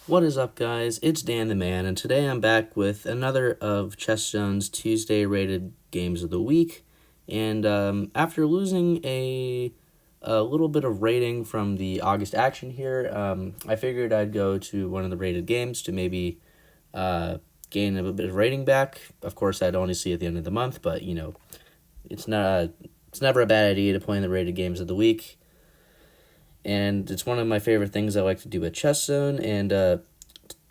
What is up, guys? It's Dan the Man, and today I'm back with another of Chess Zone's Tuesday rated games of the week. And after losing a little bit of rating from the August action here, I figured I'd go to one of the rated games to maybe gain a bit of rating back. Of course, I'd only see at the end of the month, but it's not it's never a bad idea to play in the rated games of the week. And it's one of my favorite things I like to do at Chess Zone. And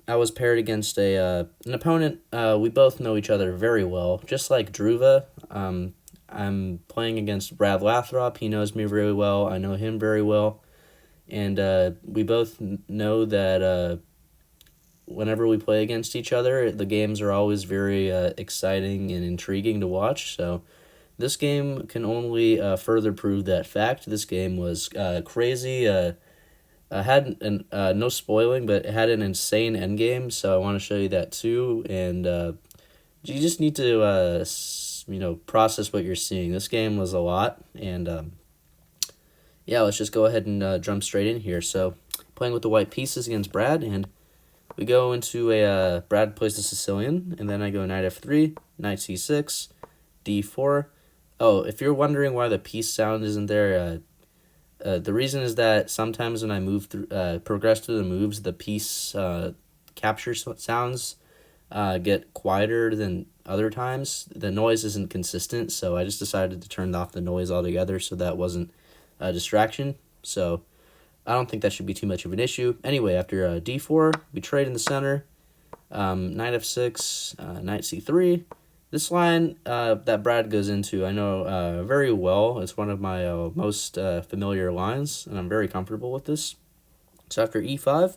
I was paired against an opponent. We both know each other very well, just like Druva. I'm playing against Brad Lathrop. He knows me very well. I know him very well, and we both know that whenever we play against each other, the games are always very exciting and intriguing to watch. So this game can only further prove that fact. This game was crazy. Had no spoiling, but it had an insane endgame. So I want to show you that too. And you just need to process what you're seeing. This game was a lot, and yeah, let's just go ahead and jump straight in here. So playing with the white pieces against Brad, and we go into a Brad plays the Sicilian, and then I go knight f3, knight c6, d4. Oh, if you're wondering why the piece sound isn't there, the reason is that sometimes when I move through, progress through the moves, the piece capture sounds get quieter than other times. The noise isn't consistent, so I just decided to turn off the noise altogether so that wasn't a distraction. So I don't think that should be too much of an issue. Anyway, after d4, we trade in the center, knight f6, knight c3. This line that Brad goes into, I know very well. It's one of my most familiar lines, and I'm very comfortable with this. So after e5,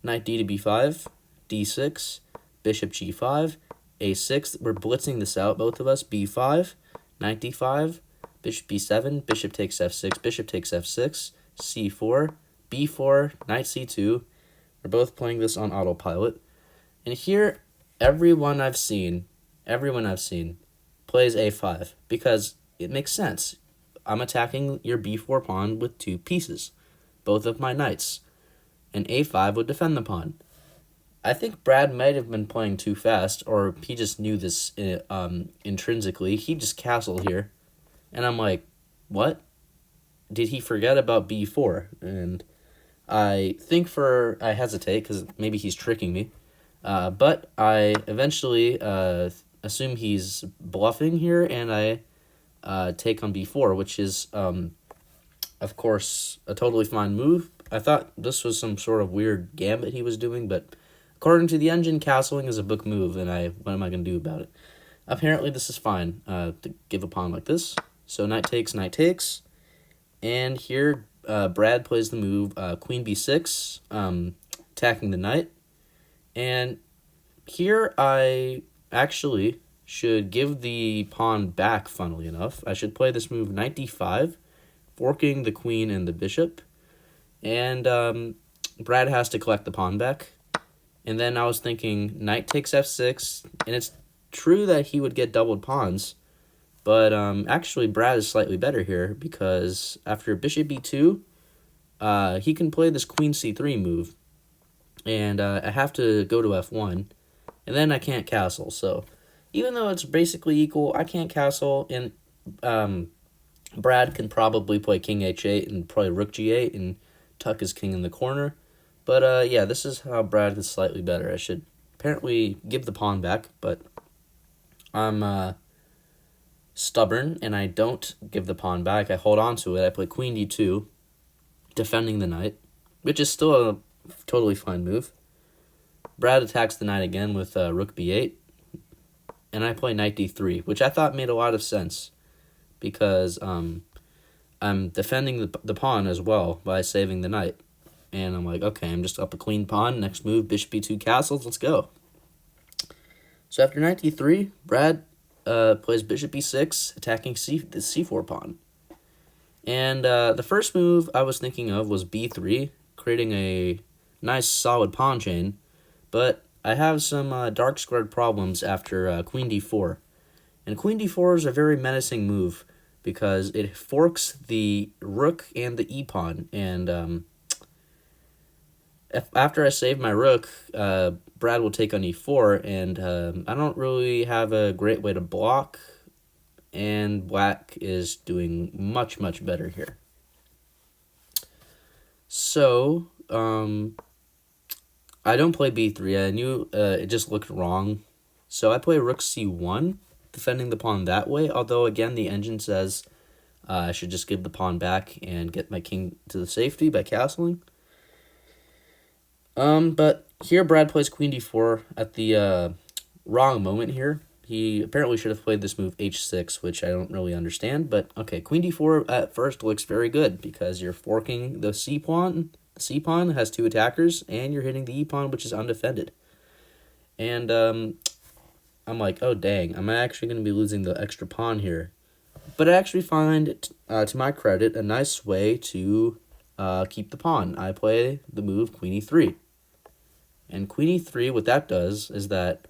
knight d to b5, d6, bishop g5, a6. We're blitzing this out, both of us. b5, knight d5, bishop b7, bishop takes f6, bishop takes f6, c4, b4, knight c2. We're both playing this on autopilot. And here, everyone I've seen plays a5 because it makes sense. I'm attacking your b4 pawn with two pieces, both of my knights, and a5 would defend the pawn. I think Brad might have been playing too fast, or he just knew this intrinsically. He just castled here, and I'm like, what? Did he forget about b4? And I hesitate because maybe he's tricking me, but I eventually assume he's bluffing here, and I take on b4, which is, of course, a totally fine move. I thought this was some sort of weird gambit he was doing, but according to the engine, castling is a book move, and what am I going to do about it? Apparently, this is fine to give a pawn like this. So knight takes, and here Brad plays the move queen b6, attacking the knight, and here I actually should give the pawn back, funnily enough. I should play this move knight d5, forking the queen and the bishop, and Brad has to collect the pawn back. And then I was thinking knight takes f6, and it's true that he would get doubled pawns, but actually Brad is slightly better here because after bishop b2, he can play this queen c3 move, and I have to go to f1, and then I can't castle. So even though it's basically equal, I can't castle, and Brad can probably play king h8 and probably rook g8 and tuck his king in the corner. But yeah, this is how Brad is slightly better. I should apparently give the pawn back, but I'm stubborn, and I don't give the pawn back. I hold on to it. I play queen d2, defending the knight, which is still a totally fine move. Brad attacks the knight again with rook b8, and I play knight d3, which I thought made a lot of sense because I'm defending the pawn as well by saving the knight. And I'm like, okay, I'm just up a queen pawn. Next move, bishop b2 castles. Let's go. So after knight d3, Brad plays bishop b6, attacking the c4 pawn. And the first move I was thinking of was b3, creating a nice solid pawn chain. But I have some dark squared problems after queen d4. And queen d4 is a very menacing move because it forks the rook and the e pawn. And After I save my rook, Brad will take on e4, and I don't really have a great way to block, and black is doing much, much better here. So, I don't play b3. I knew it just looked wrong. So I play rook c1, defending the pawn that way, although, again, the engine says I should just give the pawn back and get my king to the safety by castling. But here Brad plays queen d4 at the wrong moment here. He apparently should have played this move h6, which I don't really understand. But okay, queen d4 at first looks very good because you're forking the c pawn. The c pawn has 2 attackers, and you're hitting the e pawn, which is undefended. And I'm like, oh dang, I'm actually going to be losing the extra pawn here. But I actually find, to my credit, a nice way to keep the pawn. I play the move queen e3. And queen e3, what that does is that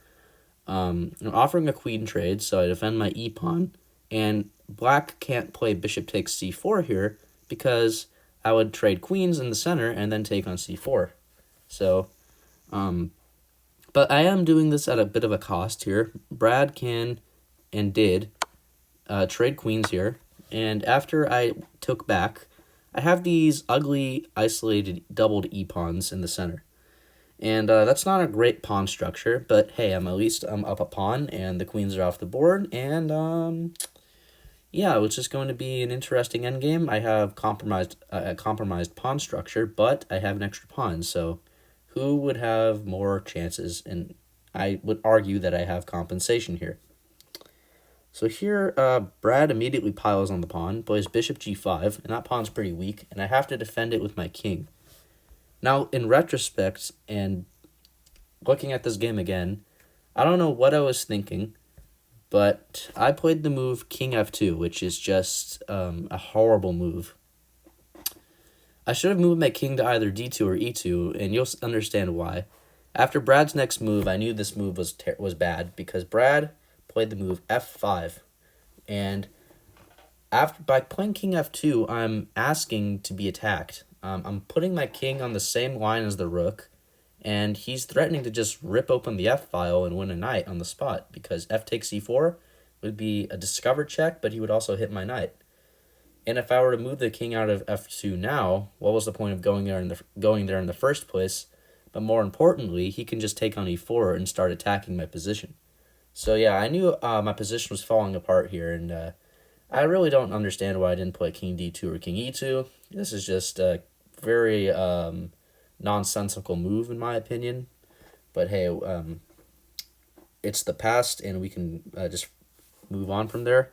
I'm offering a queen trade, so I defend my e-pawn, and black can't play bishop takes c4 here because I would trade queens in the center and then take on c4. So, but I am doing this at a bit of a cost here. Brad can and did trade queens here, and after I took back, I have these ugly, isolated, doubled e-pawns in the center. And that's not a great pawn structure, but hey, at least I'm up a pawn, and the queens are off the board, and yeah, it's just going to be an interesting endgame. I have a compromised pawn structure, but I have an extra pawn, so who would have more chances? And I would argue that I have compensation here. So here, Brad immediately piles on the pawn, plays bishop g5, and that pawn's pretty weak, and I have to defend it with my king. Now, in retrospect, and looking at this game again, I don't know what I was thinking, but I played the move king f2, which is just a horrible move. I should have moved my king to either d2 or e2, and you'll understand why. After Brad's next move, I knew this move was bad, because Brad played the move f5, and by playing king f2, I'm asking to be attacked. I'm putting my king on the same line as the rook, and he's threatening to just rip open the f-file and win a knight on the spot, because f takes e4 would be a discover check, but he would also hit my knight. And if I were to move the king out of f2 now, what was the point of going there in the first place? But more importantly, he can just take on e4 and start attacking my position. So yeah, I knew my position was falling apart here, and I really don't understand why I didn't play king d2 or king e2. This is just a very nonsensical move in my opinion. But hey, it's the past, and we can just move on from there.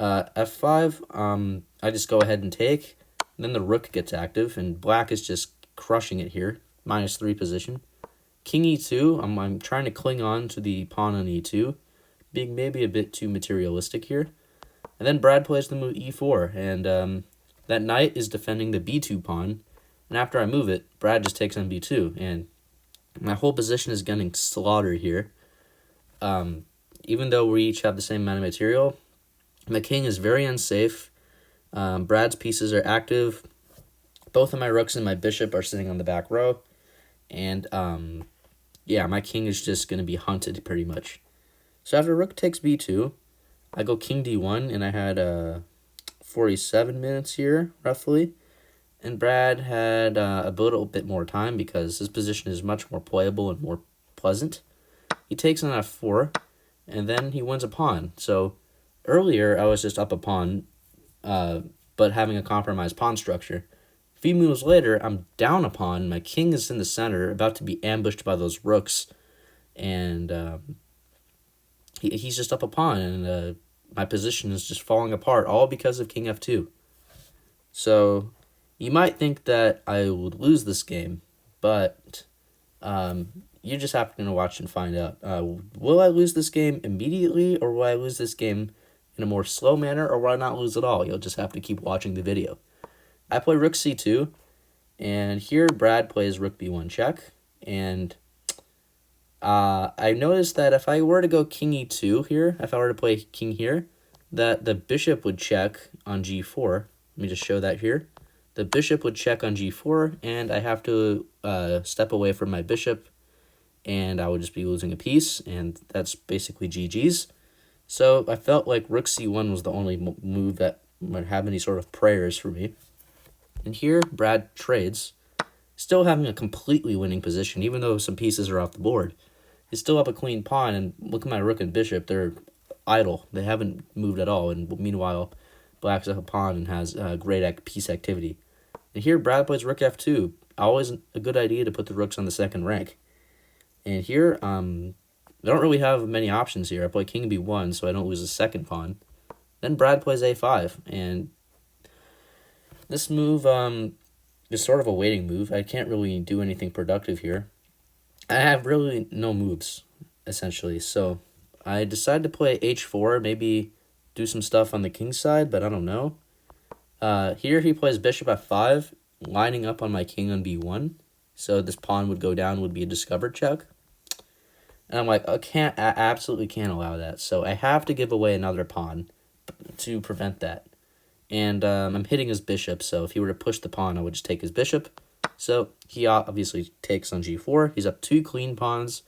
f5, I just go ahead and take. And then the rook gets active, and black is just crushing it here. -3 position. King e2, I'm trying to cling on to the pawn on e2, being maybe a bit too materialistic here. And then Brad plays the move e4, and that knight is defending the b2 pawn. And after I move it, Brad just takes on b2, and my whole position is getting slaughtered here. Even though we each have the same amount of material, my king is very unsafe. Brad's pieces are active. Both of my rooks and my bishop are sitting on the back row. And yeah, my king is just going to be hunted pretty much. So after rook takes b2, I go king d1, and I had 47 minutes here, roughly. And Brad had a little bit more time because his position is much more playable and more pleasant. He takes on f4, and then he wins a pawn. So earlier, I was just up a pawn, but having a compromised pawn structure. A few moves later, I'm down a pawn. My king is in the center, about to be ambushed by those rooks. And he's just up a pawn, and my position is just falling apart, all because of king f2. So you might think that I would lose this game, but you just have to watch and find out. Will I lose this game immediately, or will I lose this game in a more slow manner, or will I not lose at all? You'll just have to keep watching the video. I play rook c2, and here Brad plays rook b1 check, and I noticed that if I were to go king e2 here, if I were to play king here, that the bishop would check on g4. Let me just show that here. the bishop would check on g4, and I have to step away from my bishop, and I would just be losing a piece, and that's basically GG's. So I felt like rook c1 was the only move that might have any sort of prayers for me. And here, Brad trades, still having a completely winning position, even though some pieces are off the board. He's still up a queen pawn, and look at my rook and bishop, they're idle. They haven't moved at all, and meanwhile, black's up a pawn and has great piece activity. And here, Brad plays rook f2. Always a good idea to put the rooks on the second rank. And here, I don't really have many options here. I play king b1, so I don't lose a second pawn. Then Brad plays a5, and this move is sort of a waiting move. I can't really do anything productive here. I have really no moves, essentially, so I decided to play h4, maybe do some stuff on the king side, but I don't know. Here he plays bishop f5, lining up on my king on b1, so this pawn would go down, would be a discovered check. And I'm like, I absolutely can't allow that, so I have to give away another pawn to prevent that. And I'm hitting his bishop, so if he were to push the pawn, I would just take his bishop. So he obviously takes on g4. He's up 2 clean pawns,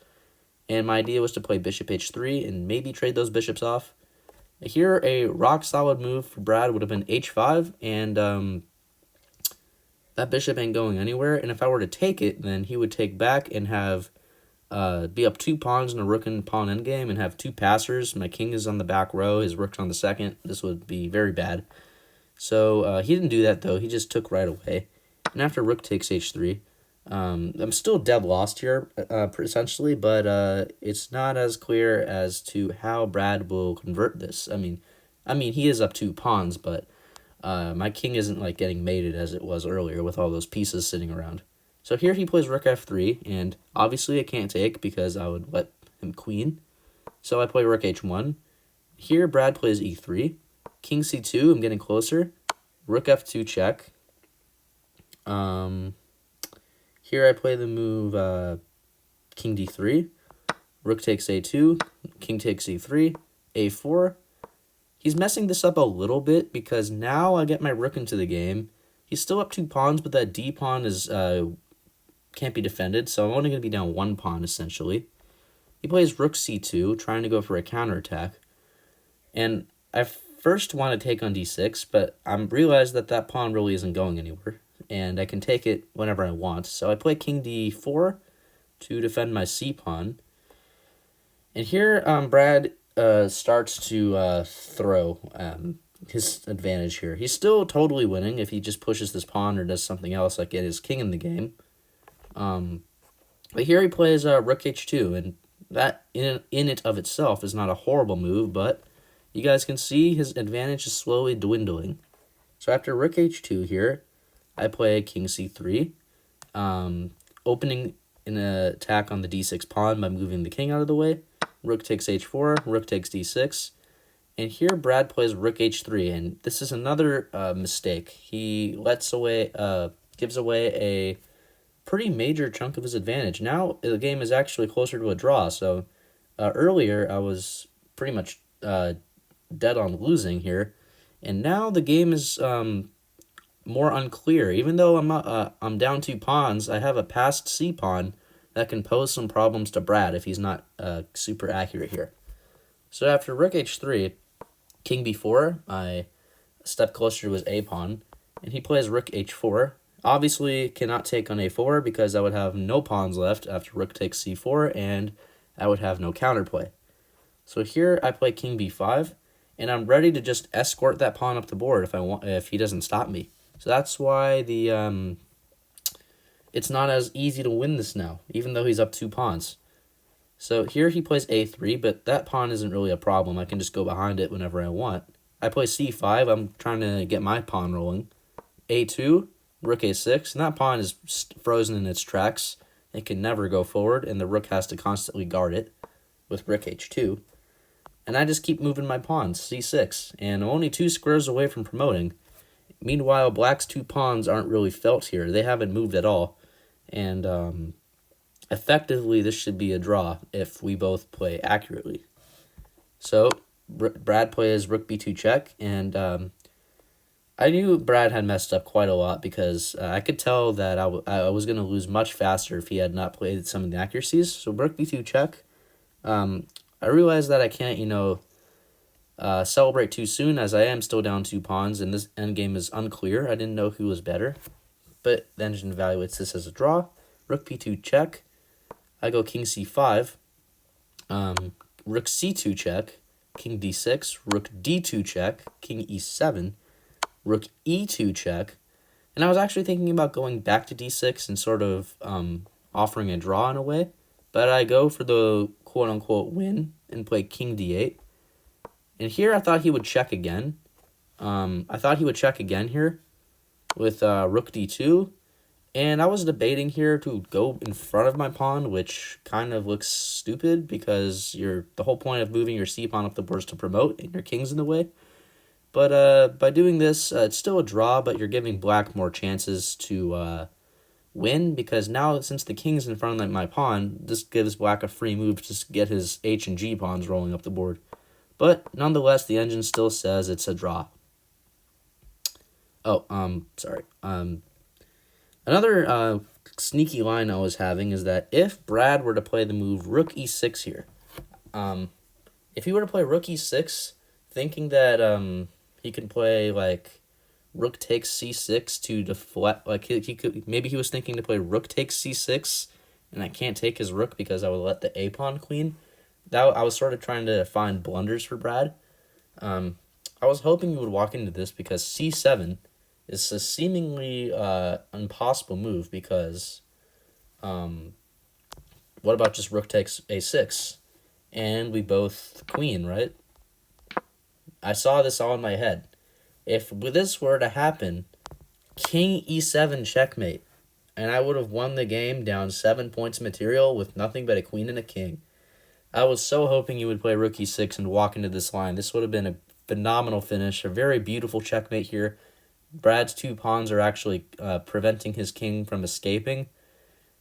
and my idea was to play bishop h3 and maybe trade those bishops off. Here, a rock-solid move for Brad would have been h5, and that bishop ain't going anywhere. And if I were to take it, then he would take back and have be up 2 pawns in a rook and pawn endgame and have 2 passers. My king is on the back row, his rook's on the second. This would be very bad. So he didn't do that, though. He just took right away. And after rook takes h3, I'm still dead lost here, essentially, but it's not as clear as to how Brad will convert this. I mean, he is up 2 pawns, but my king isn't like getting mated as it was earlier with all those pieces sitting around. So here he plays rook f3, and obviously I can't take because I would let him queen. So I play rook h1. Here Brad plays e3. King c2, I'm getting closer. Rook f2 check. Here I play the move king d3. Rook takes a2. King takes e3. a4. He's messing this up a little bit because now I get my rook into the game. He's still up 2 pawns, but that d pawn is can't be defended, so I'm only going to be down 1 pawn, essentially. He plays rook c2, trying to go for a counterattack. And I first want to take on d6, but I realized that that pawn really isn't going anywhere, and I can take it whenever I want. So I play king d4 to defend my c pawn. And here Brad starts to throw his advantage here. He's still totally winning if he just pushes this pawn or does something else, like get his king in the game. But here he plays rook h2, and that in it of itself is not a horrible move, but you guys can see his advantage is slowly dwindling. So after rook h2 here, I play king c3, opening an attack on the d6 pawn by moving the king out of the way. Rook takes h4, rook takes d6, and here Brad plays rook h3, and this is another mistake. He gives away a pretty major chunk of his advantage. Now the game is actually closer to a draw, so earlier I was pretty much dead on losing here, and now the game is more unclear. Even though I'm down 2 pawns, I have a passed c pawn that can pose some problems to Brad if he's not super accurate here. So after rook h3, king b4, I step closer to his a pawn, and he plays rook h4. Obviously cannot take on a4 because I would have no pawns left after rook takes c4, and I would have no counterplay. So here I play king b5, and I'm ready to just escort that pawn up the board if he doesn't stop me. So that's why it's not as easy to win this now, even though he's up 2 pawns. So here he plays a3, but that pawn isn't really a problem. I can just go behind it whenever I want. I play c5. I'm trying to get my pawn rolling. a2, rook a6, and that pawn is frozen in its tracks. It can never go forward, and the rook has to constantly guard it with rook h2. And I just keep moving my pawns, c6, and I'm only 2 squares away from promoting. Meanwhile, black's 2 pawns aren't really felt here. They haven't moved at all. And effectively, this should be a draw if we both play accurately. So Brad plays rook b2 check, and I knew Brad had messed up quite a lot because I could tell that I was going to lose much faster if he had not played some of the accuracies. So rook b2 check. I realized that I can't, celebrate too soon, as I am still down 2 pawns, and this endgame is unclear. I didn't know who was better, but the engine evaluates this as a draw. Rook b2 check. I go king c5. Rook c2 check. King d6. Rook d2 check. King e7. Rook e2 check. And I was actually thinking about going back to d6 and sort of offering a draw in a way, but I go for the quote-unquote win and play king d8. And here I thought he would check again. I thought he would check again here with rook d2. And I was debating here to go in front of my pawn, which kind of looks stupid because the whole point of moving your c-pawn up the board is to promote, and your king's in the way. But by doing this, it's still a draw, but you're giving black more chances to win, because now since the king's in front of my pawn, this gives black a free move to get his h and g pawns rolling up the board. But nonetheless, the engine still says it's a draw. Oh, sorry. Another sneaky line I was having is that if Brad were to play the move rook e6 here, if he were to play rook e6, thinking that he can play like rook takes c6 to deflect, like he could, maybe he was thinking to play rook takes c6, and I can't take his rook because I would let the a pawn queen. That I was sort of trying to find blunders for Brad. I was hoping he would walk into this because c7 is a seemingly impossible move because what about just rook takes a6? And we both queen, right? I saw this all in my head. If this were to happen, king e7 checkmate, and I would have won the game down 7 points material with nothing but a queen and a king. I was so hoping you would play rook e6 and walk into this line. This would have been a phenomenal finish, a very beautiful checkmate here. Brad's 2 pawns are actually preventing his king from escaping.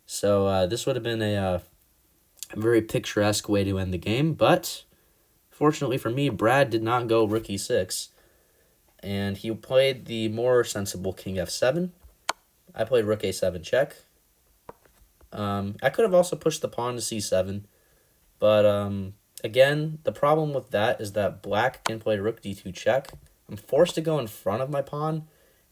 So this would have been a very picturesque way to end the game. But fortunately for me, Brad did not go rook e6. And he played the more sensible king f7. I played rook a7 check. I could have also pushed the pawn to c7. But again, the problem with that is that black can play rook d2 check. I'm forced to go in front of my pawn.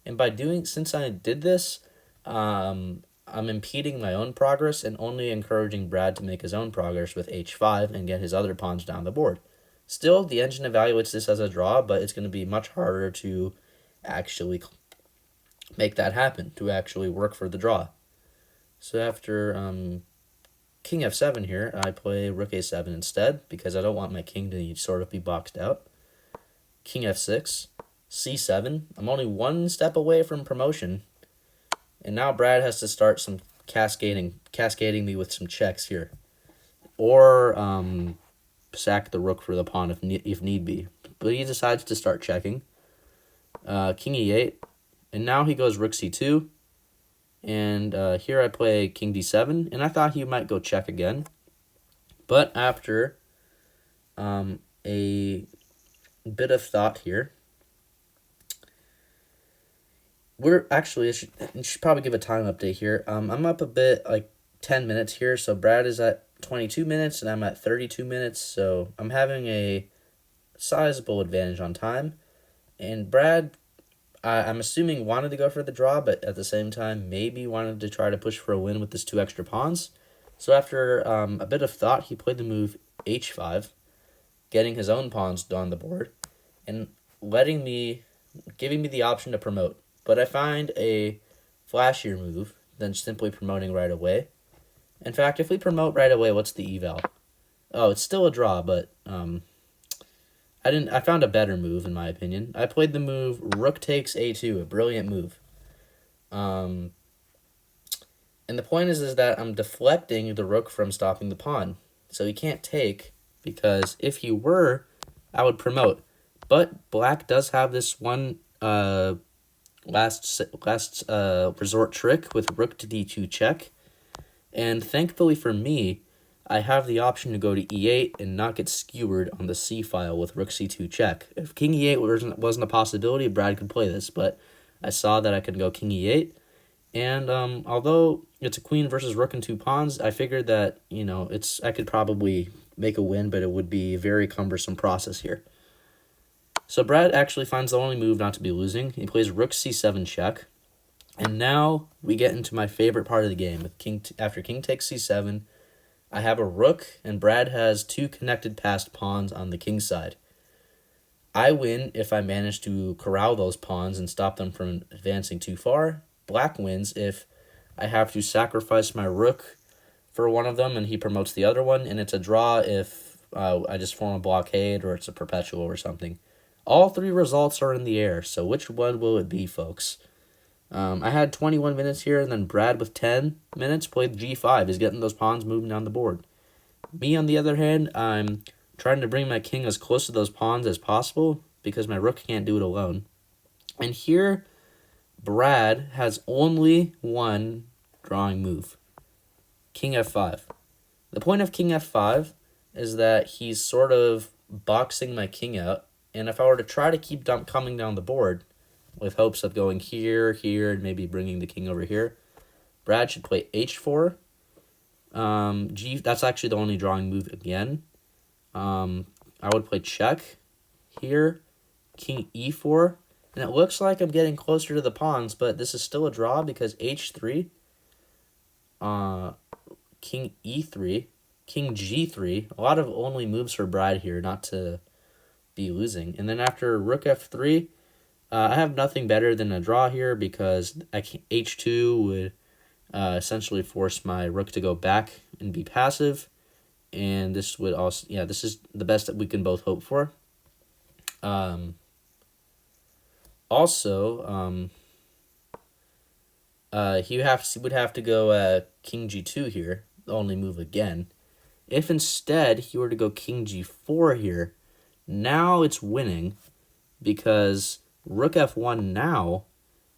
And since I did this, I'm impeding my own progress and only encouraging Brad to make his own progress with h5 and get his other pawns down the board. Still, the engine evaluates this as a draw, but it's going to be much harder to actually make that happen, to actually work for the draw. So after king f7 here, I play rook a7 instead, because I don't want my king to sort of be boxed out. King f6, c7. I'm only 1 step away from promotion. And now Brad has to start some cascading me with some checks here. Or sack the rook for the pawn if need be. But he decides to start checking. King e8. And now he goes rook c2. And here I play king d7. And I thought he might go check again. But after a bit of thought here, I should probably give a time update here. I'm up a bit, like 10 minutes here. So Brad is at 22 minutes and I'm at 32 minutes. So I'm having a sizable advantage on time. And Brad, I'm assuming, wanted to go for the draw, but at the same time maybe wanted to try to push for a win with his 2 extra pawns. So after a bit of thought, he played the move h5, getting his own pawns on the board and giving me the option to promote. But I find a flashier move than simply promoting right away. In fact, if we promote right away, what's the eval? Oh, it's still a draw, but I found a better move in my opinion. I played the move rook takes a2, a brilliant move. And the point is that I'm deflecting the rook from stopping the pawn. So he can't take, because if he were, I would promote. But black does have this one last resort trick with rook to d2 check. And thankfully for me, I have the option to go to e8 and not get skewered on the c file with rook c2 check. If king e8 wasn't a possibility, Brad could play this, but I saw that I could go king e8. And although it's a queen versus rook and 2 pawns, I figured that, I could probably make a win, but it would be a very cumbersome process here. So Brad actually finds the only move not to be losing. He plays rook c7 check. And now we get into my favorite part of the game. With after king takes c7, I have a rook, and Brad has 2 connected passed pawns on the king side. I win if I manage to corral those pawns and stop them from advancing too far. Black wins if I have to sacrifice my rook for one of them and he promotes the other one, and it's a draw if I just form a blockade or it's a perpetual or something. All 3 results are in the air, so which one will it be, folks? I had 21 minutes here, and then Brad with 10 minutes played g5. He's getting those pawns moving down the board. Me, on the other hand, I'm trying to bring my king as close to those pawns as possible because my rook can't do it alone. And here, Brad has only one drawing move, king f5. The point of king f5 is that he's sort of boxing my king out, and if I were to try to keep coming down the board with hopes of going here, here, and maybe bringing the king over here, Brad should play h4. That's actually the only drawing move again. I would play check here, king e4, and it looks like I'm getting closer to the pawns, but this is still a draw because h3, king e3, king g3, a lot of only moves for Brad here, not to be losing. And then after rook f3, I have nothing better than a draw here because h2 would essentially force my rook to go back and be passive, and this would also, this is the best that we can both hope for. He would have to go king g2 here, the only move again. If instead he were to go king g4 here, now it's winning because rook f1 now,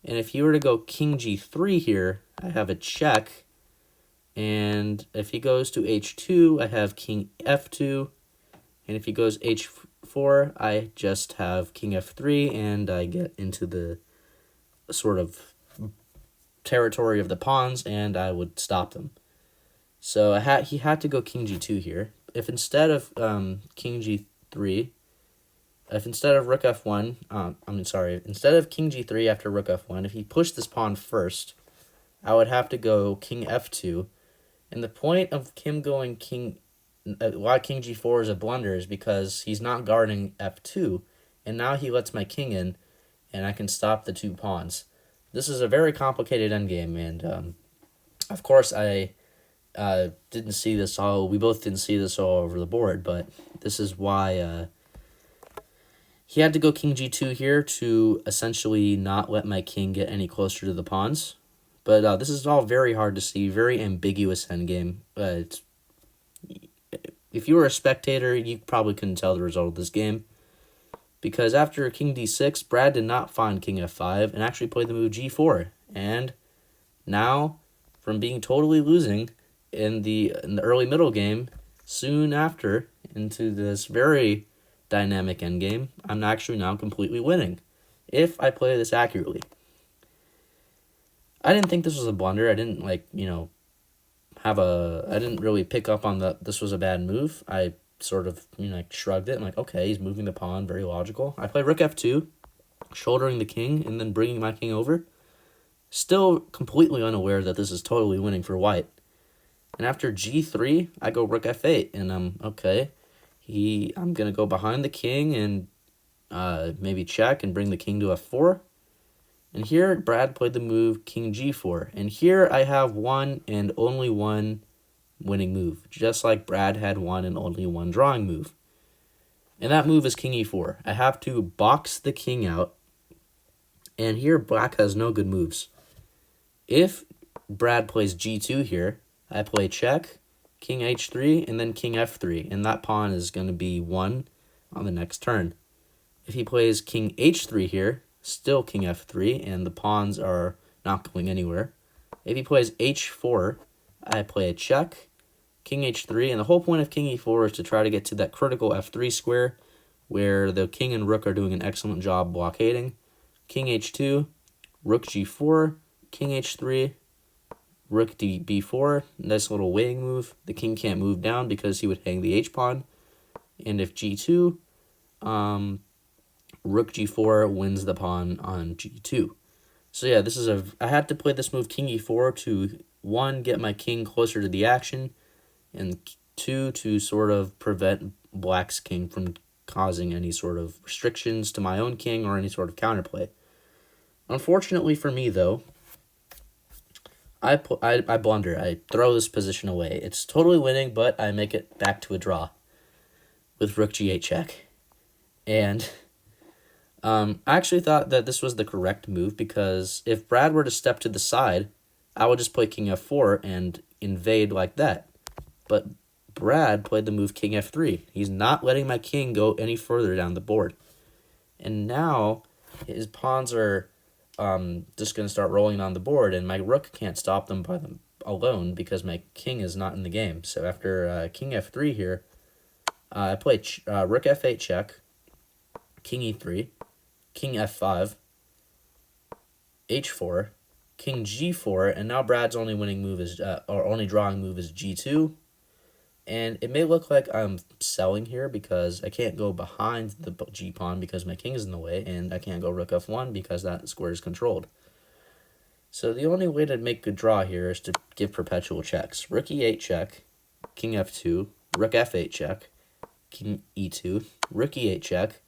and if he were to go king g3 here, I have a check, and if he goes to h2, I have king f2, and if he goes h4, I just have king f3, and I get into the sort of territory of the pawns, and I would stop them. So he had to go king g2 here. If instead of king g3, if instead of rook f1, instead of king g3 after rook f1, if he pushed this pawn first, I would have to go king f2. And the point of him going why king g4 is a blunder is because he's not guarding f2, and now he lets my king in, and I can stop the 2 pawns. This is a very complicated endgame, and of course I didn't see this all. We both didn't see this all over the board, but this is why he had to go king g2 here to essentially not let my king get any closer to the pawns. But this is all very hard to see, very ambiguous endgame. If you were a spectator, you probably couldn't tell the result of this game. Because after king d6, Brad did not find king f5 and actually played the move g4. And now, from being totally losing in the early middle game, soon after, into this very dynamic endgame, I'm actually now completely winning, if I play this accurately. I didn't think this was a blunder. I didn't I didn't really pick up on this was a bad move. I sort of, shrugged it. I'm like, okay, he's moving the pawn, very logical. I play rook f2, shouldering the king, and then bringing my king over. Still completely unaware that this is totally winning for white. And after g3, I go rook f8, and okay. I'm going to go behind the king and maybe check and bring the king to f4. And here, Brad played the move king g4. And here I have one and only one winning move, just like Brad had one and only one drawing move. And that move is king e4. I have to box the king out. And here, black has no good moves. If Brad plays g2 here, I play check, king h3, and then king f3. And that pawn is going to be won on the next turn. If he plays king h3 here, still king f3, and the pawns are not going anywhere. If he plays h4, I play a check, king h3, and the whole point of king e4 is to try to get to that critical f3 square where the king and rook are doing an excellent job blockading. King h2, rook g4, king h3, rook b4, nice little weighing move. The king can't move down because he would hang the h-pawn. And if g2, rook g4 wins the pawn on g2. So yeah, I had to play this move king e4 to, 1, get my king closer to the action, and 2, to sort of prevent black's king from causing any sort of restrictions to my own king or any sort of counterplay. Unfortunately for me, though, I blunder. I throw this position away. It's totally winning, but I make it back to a draw with rook g8 check. And I actually thought that this was the correct move, because if Brad were to step to the side, I would just play king f4 and invade like that. But Brad played the move king f3. He's not letting my king go any further down the board. And now his pawns are just going to start rolling on the board, and my rook can't stop them by them alone because my king is not in the game. So after king f3 here, I play rook f8 check, king e3, king f5, h4, king g4, and now Brad's only winning move is, or only drawing move is g2. And it may look like I'm selling here because I can't go behind the g-pawn because my king is in the way, and I can't go rook f1 because that square is controlled. So the only way to make a draw here is to give perpetual checks. Rook e8 check, king f2, rook f8 check, king e2, rook e8 check,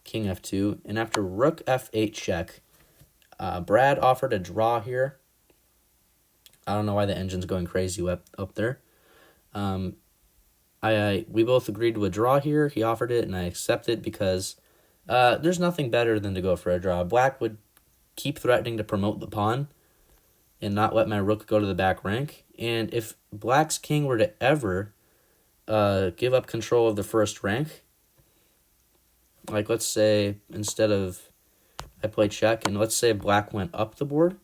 king f2, and after rook f8 check, Brad offered a draw here. I don't know why the engine's going crazy up there. We both agreed to a draw here. He offered it, and I accepted because there's nothing better than to go for a draw. Black would keep threatening to promote the pawn and not let my rook go to the back rank. And if Black's king were to ever give up control of the first rank, like let's say instead of I play check, and let's say Black went up the board.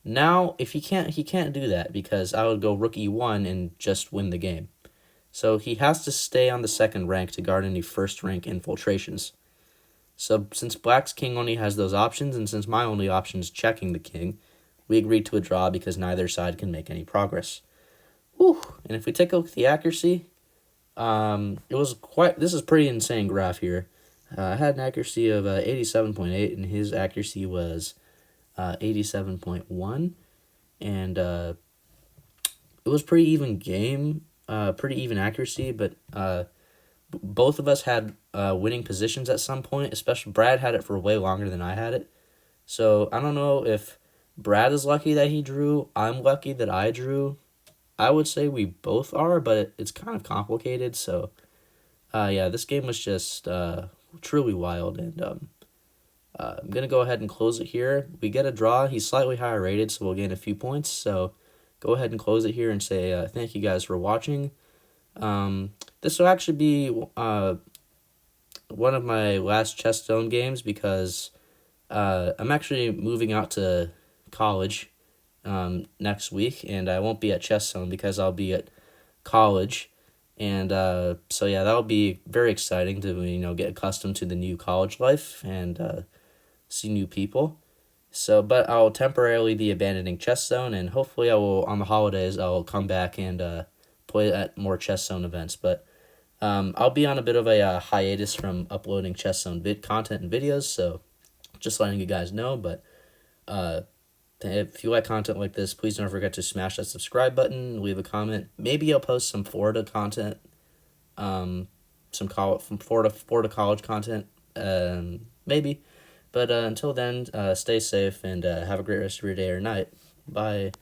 Now, if he can't do that because I would go rook e1 and just win the game. So he has to stay on the second rank to guard any first rank infiltrations. So since Black's king only has those options, and since my only option is checking the king, we agreed to a draw because neither side can make any progress. Whew. And if we take a look at the accuracy, this is pretty insane graph here. I had an accuracy of 87.8, and his accuracy was 87.1, and it was pretty even game, pretty even accuracy, but both of us had winning positions at some point, especially Brad had it for way longer than I had it. So I don't know if Brad is lucky that he drew, I'm lucky that I drew. I would say we both are, but it's kind of complicated, so yeah, this game was just truly wild, and I'm going to go ahead and close it here. We get a draw. He's slightly higher rated, so we'll gain a few points. So go ahead and close it here and say thank you guys for watching. This will actually be one of my last Chess Zone games because I'm actually moving out to college next week, and I won't be at Chess Zone because I'll be at college. And so yeah, that'll be very exciting to get accustomed to the new college life and see new people. So, but I'll temporarily be abandoning Chess Zone, and hopefully I will on the holidays I'll come back and play at more Chess Zone events. But I'll be on a bit of a hiatus from uploading Chess Zone content and videos. So just letting you guys know. But if you like content like this, please don't forget to smash that subscribe button, leave a comment. Maybe I'll post some Florida content, some Florida college content, maybe. But until then, stay safe and have a great rest of your day or night. Bye.